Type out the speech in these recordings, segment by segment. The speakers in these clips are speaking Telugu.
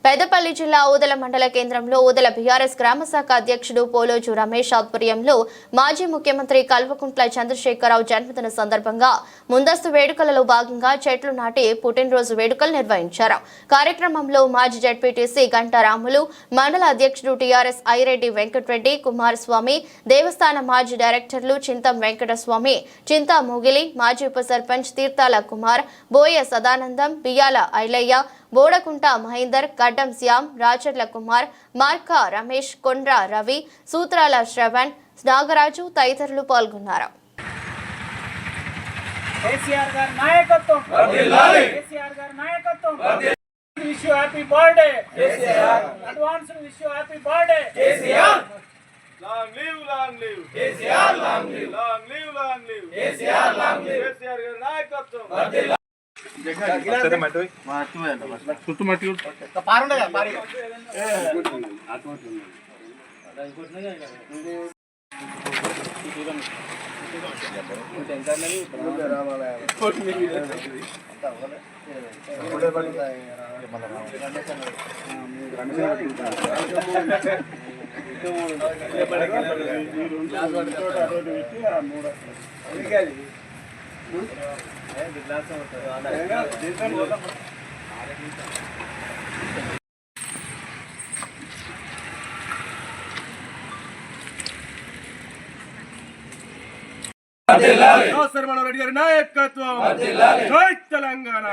పెద్దపల్లి జిల్లా ఊదల మండల కేంద్రంలో ఊదల బీఆర్ఎస్ గ్రామ శాఖ అధ్యక్షుడు పోలోజు రమేష్ ఆధ్వర్యంలో మాజీ ముఖ్యమంత్రి కల్వకుంట్ల చంద్రశేఖరరావు జన్మదిన సందర్భంగా ముందస్తు వేడుకలలో భాగంగా చెట్లు నాటి పుట్టినరోజు వేడుకలు నిర్వహించారు. కార్యక్రమంలో మాజీ జడ్పీటీసీ గంటారాములు, మండల అధ్యక్షుడు టీఆర్ఎస్ ఐరెడ్డి వెంకటరెడ్డి, కుమారస్వామి, దేవస్థాన మాజీ డైరెక్టర్లు చింతం వెంకటస్వామి, చింతా ముగిలి, మాజీ ఉప సర్పంచ్ తీర్థాల కుమార్, బోయ సదానందం, బియ్యాల ఐలయ్య, బోడకుంట మహేందర్, గడ్డం శ్యామ్, రాచర్ల కుమార్, మార్కా రమేష్, కొండ్ర రవి, సూత్రాల శ్రవణ్, నాగరాజు తదితరులు పాల్గొన్నారు. Long live, long live. KCR, long live. Long live, long live. KCR, long live. KCR గారి నాయకత్వం. రెడ్డి గారి నాయకత్వం. జై తెలంగాణ.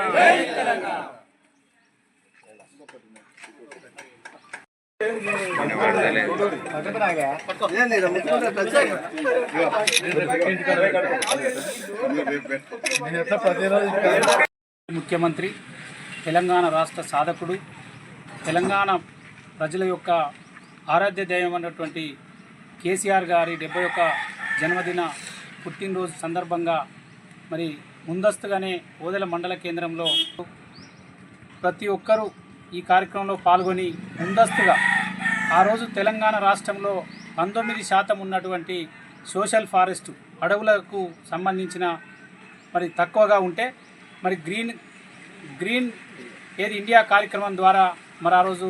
ముఖ్యమంత్రి, తెలంగాణ రాష్ట్ర సాధకుడు, తెలంగాణ ప్రజల యొక్క ఆరాధ్య దైవం అన్నటువంటి కేసీఆర్ గారి 71వ జన్మదిన పుట్టినరోజు సందర్భంగా మరి ముందస్తుగానే ఊదల మండల కేంద్రంలో ప్రతి ఒక్కరూ ఈ కార్యక్రమంలో పాల్గొని ముందస్తుగా ఆ రోజు తెలంగాణ రాష్ట్రంలో 19% ఉన్నటువంటి సోషల్ ఫారెస్ట్ అడవులకు సంబంధించిన మరి తక్కువగా ఉంటే మరి గ్రీన్ ఏది ఇండియా కార్యక్రమం ద్వారా మరి ఆ రోజు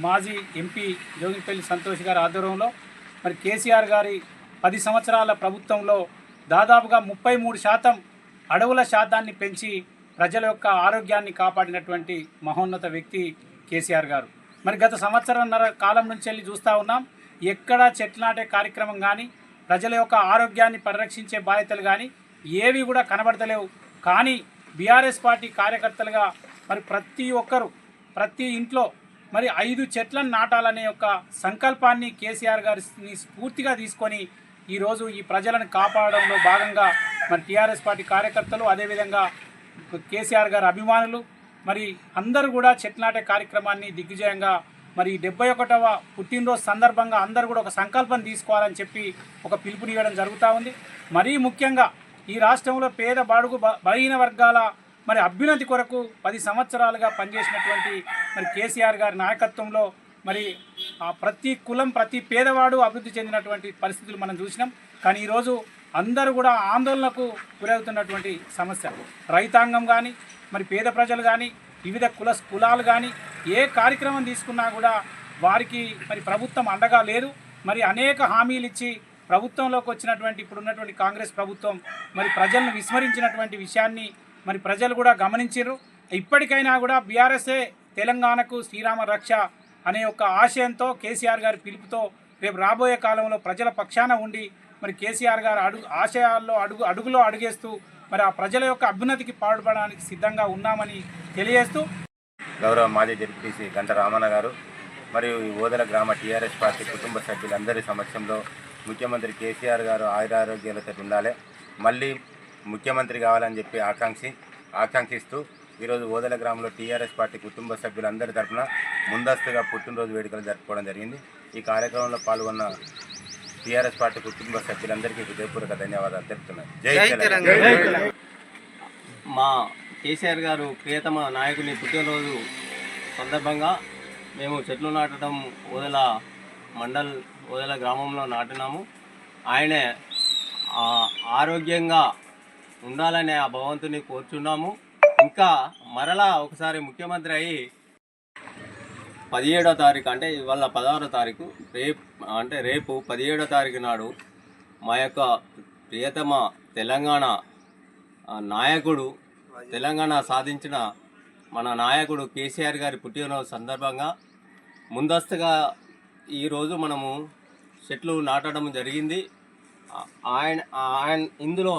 మాజీ ఎంపీ జోగిపల్లి సంతోష్ గారి ఆధ్వర్యంలో మరి కేసీఆర్ గారి 10 సంవత్సరాల ప్రభుత్వంలో దాదాపుగా 33% అడవుల శాతాన్ని పెంచి ప్రజల యొక్క ఆరోగ్యాన్ని కాపాడినటువంటి మహోన్నత వ్యక్తి కేసీఆర్ గారు. మరి గత సంవత్సరంన్నర కాలం నుంచి వెళ్ళి చూస్తూ ఉన్నాం, ఎక్కడా చెట్లు నాటే కార్యక్రమం కానీ ప్రజల యొక్క ఆరోగ్యాన్ని పరిరక్షించే బాధ్యతలు కానీ ఏవి కూడా కనబడతలేవు. కానీ బీఆర్ఎస్ పార్టీ కార్యకర్తలుగా మరి ప్రతి ఒక్కరూ ప్రతి ఇంట్లో మరి 5 చెట్లను నాటాలనే యొక్క సంకల్పాన్ని కేసీఆర్ గారిని స్ఫూర్తిగా తీసుకొని ఈరోజు ఈ ప్రజలను కాపాడడంలో భాగంగా మరి టీఆర్ఎస్ పార్టీ కార్యకర్తలు, అదేవిధంగా కేసీఆర్ గారి అభిమానులు మరి అందరూ కూడా చెట్లు నాటే కార్యక్రమాన్ని దిగ్విజయంగా మరి 71వ పుట్టినరోజు సందర్భంగా అందరూ కూడా ఒక సంకల్పం తీసుకోవాలని చెప్పి ఒక పిలుపునివ్వడం జరుగుతూ ఉంది. మరీ ముఖ్యంగా ఈ రాష్ట్రంలో పేద బడుగు బలహీన వర్గాల మరి అభ్యున్నతి కొరకు 10 సంవత్సరాలుగా పనిచేసినటువంటి మరి కేసీఆర్ గారి నాయకత్వంలో మరి ప్రతి కులం ప్రతి పేదవాడు అభివృద్ధి చెందినటువంటి పరిస్థితులు మనం చూసినాం. కానీ ఈరోజు అందరూ కూడా ఆందోళనకు గురవుతున్నటువంటి సమస్య. రైతాంగం కానీ మరి పేద ప్రజలు కానీ వివిధ కులాలు కానీ ఏ కార్యక్రమం తీసుకున్నా కూడా వారికి మరి ప్రభుత్వం అండగా లేదు. మరి అనేక హామీలు ఇచ్చి ప్రభుత్వంలోకి వచ్చినటువంటి ఇప్పుడున్నటువంటి కాంగ్రెస్ ప్రభుత్వం మరి ప్రజలను విస్మరించినటువంటి విషయాన్ని మరి ప్రజలు కూడా గమనించారు. ఇప్పటికైనా కూడా బీఆర్ఎస్ఏ తెలంగాణకు శ్రీరామ రక్ష అనే ఒక ఆశయంతో కేసీఆర్ గారి పిలుపుతో రేపు రాబోయే కాలంలో ప్రజల పక్షాన ఉండి మరి కేసీఆర్ గారు ఆశయాల్లో అడుగులో అడుగేస్తూ మరి ఆ ప్రజల యొక్క అభ్యున్నతికి పాటుపడడానికి సిద్ధంగా ఉన్నామని తెలియజేస్తూ గౌరవ మాజీ జడ్పీటీసీ గంటారామన్న గారు మరియు ఊదల గ్రామ టీఆర్ఎస్ పార్టీ కుటుంబ సభ్యులందరి సమక్షంలో ముఖ్యమంత్రి కేసీఆర్ గారు ఆయురారోగ్యాలతో ఉండాలి, మళ్ళీ ముఖ్యమంత్రి కావాలని చెప్పి ఆకాంక్షిస్తూ ఈరోజు ఊదల గ్రామంలో టీఆర్ఎస్ పార్టీ కుటుంబ సభ్యులందరి తరఫున ముందస్తుగా పుట్టినరోజు వేడుకలు జరుపుకోవడం జరిగింది. ఈ కార్యక్రమంలో పాల్గొన్న టీఆర్ఎస్ పార్టీ కుటుంబ సభ్యులందరికీ హృదయపూర్వక ధన్యవాదాలు తెలుపుతున్నాను. జై తెలంగాణ. మా కేసీఆర్ గారు ప్రియతమ నాయకుని పుట్టినరోజు సందర్భంగా మేము చెట్లు నాటడం ఊదల గ్రామంలో నాటినాము. ఆయనే ఆరోగ్యంగా ఉండాలనే ఆ భగవంతుని కోరుచున్నాము. ఇంకా మరలా ఒకసారి ముఖ్యమంత్రి అయ్యి 17వ తారీఖు అంటే ఇవాళ 16వ తారీఖు రేపు 17వ తారీఖు నాడు మా యొక్క ప్రియతమ తెలంగాణ నాయకుడు, తెలంగాణ సాధించిన మన నాయకుడు కేసీఆర్ గారి పుట్టినరోజు సందర్భంగా ముందస్తుగా ఈరోజు మనము చెట్లు నాటడం జరిగింది. ఇందులో